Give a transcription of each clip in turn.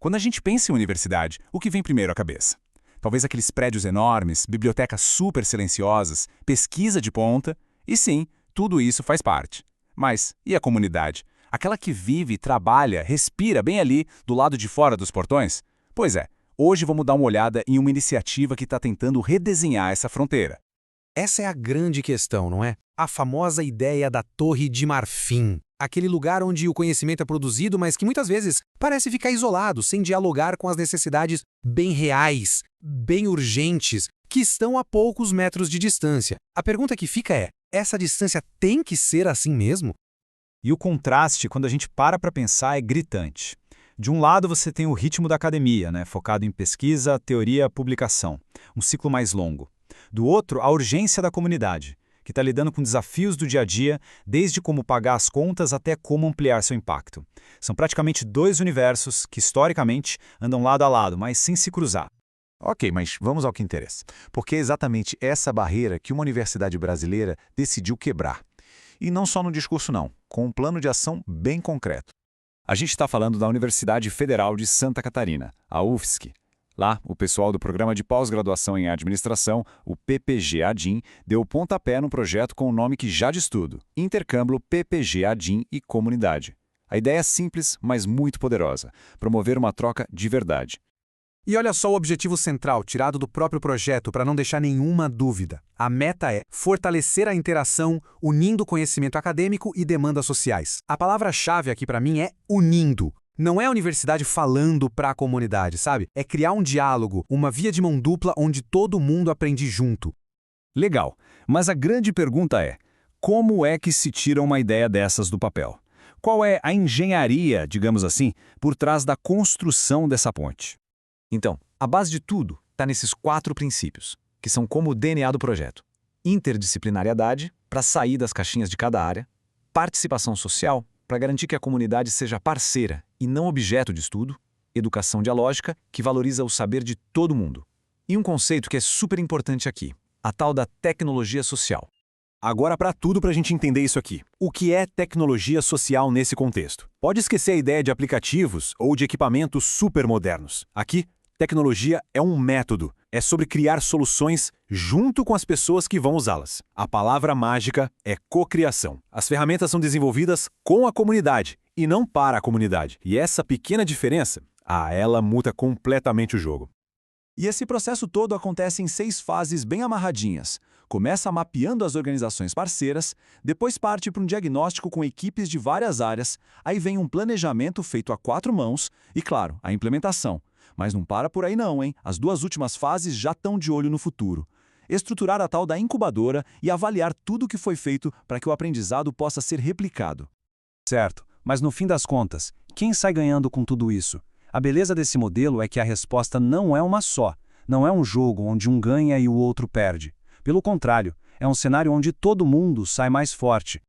Quando a gente pensa em universidade, o que vem primeiro à cabeça? Talvez aqueles prédios enormes, bibliotecas super silenciosas, pesquisa de ponta, e sim, tudo isso faz parte. Mas e a comunidade? Aquela que vive, trabalha, respira bem ali, do lado de fora dos portões? Pois é, hoje vamos dar uma olhada em uma iniciativa que está tentando redesenhar essa fronteira. Essa é a grande questão, não é? A famosa ideia da Torre de Marfim. Aquele lugar onde o conhecimento é produzido, mas que muitas vezes parece ficar isolado, sem dialogar com as necessidades bem reais, bem urgentes, que estão a poucos metros de distância. A pergunta que fica é, essa distância tem que ser assim mesmo? E o contraste, quando a gente para pensar, é gritante. De um lado, você tem o ritmo da academia, focado em pesquisa, teoria, publicação, um ciclo mais longo. Do outro, a urgência da comunidade, que está lidando com desafios do dia a dia, desde como pagar as contas até como ampliar seu impacto. São praticamente dois universos que, historicamente, andam lado a lado, mas sem se cruzar. Ok, mas vamos ao que interessa. Porque é exatamente essa barreira que uma universidade brasileira decidiu quebrar. E não só no discurso não, com um plano de ação bem concreto. A gente está falando da Universidade Federal de Santa Catarina, a UFSC. Lá, o pessoal do Programa de Pós-Graduação em Administração, o PPG-ADIM, deu o pontapé num projeto com o nome que já diz tudo, Intercâmbio PPG-ADIM e Comunidade. A ideia é simples, mas muito poderosa, promover uma troca de verdade. E olha só o objetivo central, tirado do próprio projeto, para não deixar nenhuma dúvida. A meta é fortalecer a interação, unindo conhecimento acadêmico e demandas sociais. A palavra-chave aqui para mim é unindo. Não é a universidade falando para a comunidade, sabe? É criar um diálogo, uma via de mão dupla onde todo mundo aprende junto. Legal, mas a grande pergunta é, como é que se tira uma ideia dessas do papel? Qual é a engenharia, digamos assim, por trás da construção dessa ponte? Então, a base de tudo está nesses 4 princípios, que são como o DNA do projeto. Interdisciplinariedade, para sair das caixinhas de cada área. Participação social, para garantir que a comunidade seja parceira e não objeto de estudo. Educação dialógica, que valoriza o saber de todo mundo. E um conceito que é super importante aqui, a tal da tecnologia social. Agora para tudo para a gente entender isso aqui. O que é tecnologia social nesse contexto? Pode esquecer a ideia de aplicativos ou de equipamentos super modernos. Aqui, tecnologia é um método. É sobre criar soluções junto com as pessoas que vão usá-las. A palavra mágica é cocriação. As ferramentas são desenvolvidas com a comunidade e não para a comunidade. E essa pequena diferença, ela muda completamente o jogo. E esse processo todo acontece em 6 fases bem amarradinhas. Começa mapeando as organizações parceiras, depois parte para um diagnóstico com equipes de várias áreas, aí vem um planejamento feito a 4 mãos e, claro, a implementação. Mas não para por aí não, hein? As 2 últimas fases já estão de olho no futuro. Estruturar a tal da incubadora e avaliar tudo o que foi feito para que o aprendizado possa ser replicado. Certo, mas no fim das contas, quem sai ganhando com tudo isso? A beleza desse modelo é que a resposta não é uma só. Não é um jogo onde um ganha e o outro perde. Pelo contrário, é um cenário onde todo mundo sai mais forte.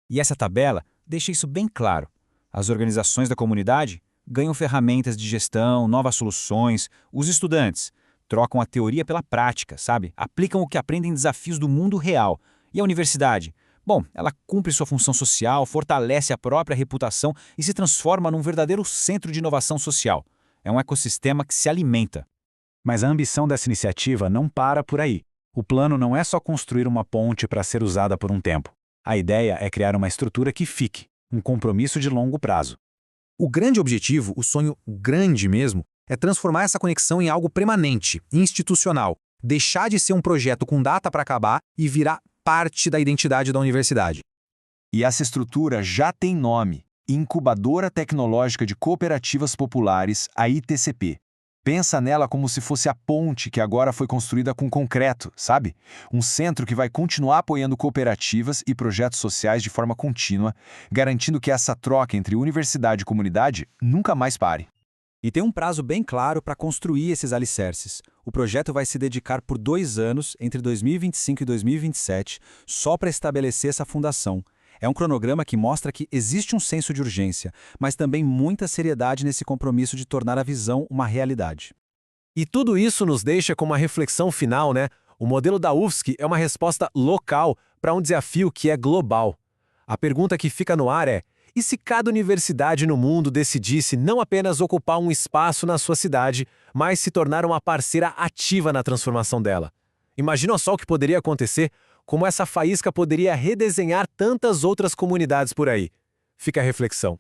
E essa tabela deixa isso bem claro. As organizações da comunidade ganham ferramentas de gestão, novas soluções. Os estudantes trocam a teoria pela prática, sabe? Aplicam o que aprendem em desafios do mundo real. E a universidade? Bom, ela cumpre sua função social, fortalece a própria reputação e se transforma num verdadeiro centro de inovação social. É um ecossistema que se alimenta. Mas a ambição dessa iniciativa não para por aí. O plano não é só construir uma ponte para ser usada por um tempo. A ideia é criar uma estrutura que fique, um compromisso de longo prazo. O grande objetivo, o sonho grande mesmo, é transformar essa conexão em algo permanente, institucional, deixar de ser um projeto com data para acabar e virar parte da identidade da universidade. E essa estrutura já tem nome, Incubadora Tecnológica de Cooperativas Populares, a ITCP. Pensa nela como se fosse a ponte que agora foi construída com concreto, sabe? Um centro que vai continuar apoiando cooperativas e projetos sociais de forma contínua, garantindo que essa troca entre universidade e comunidade nunca mais pare. E tem um prazo bem claro para construir esses alicerces. O projeto vai se dedicar por 2 anos, entre 2025 e 2027, só para estabelecer essa fundação. É um cronograma que mostra que existe um senso de urgência, mas também muita seriedade nesse compromisso de tornar a visão uma realidade. E tudo isso nos deixa com uma reflexão final, né? O modelo da UFSC é uma resposta local para um desafio que é global. A pergunta que fica no ar é: E se cada universidade no mundo decidisse não apenas ocupar um espaço na sua cidade, mas se tornar uma parceira ativa na transformação dela? Imagina só o que poderia acontecer, como essa faísca poderia redesenhar tantas outras comunidades por aí. Fica a reflexão.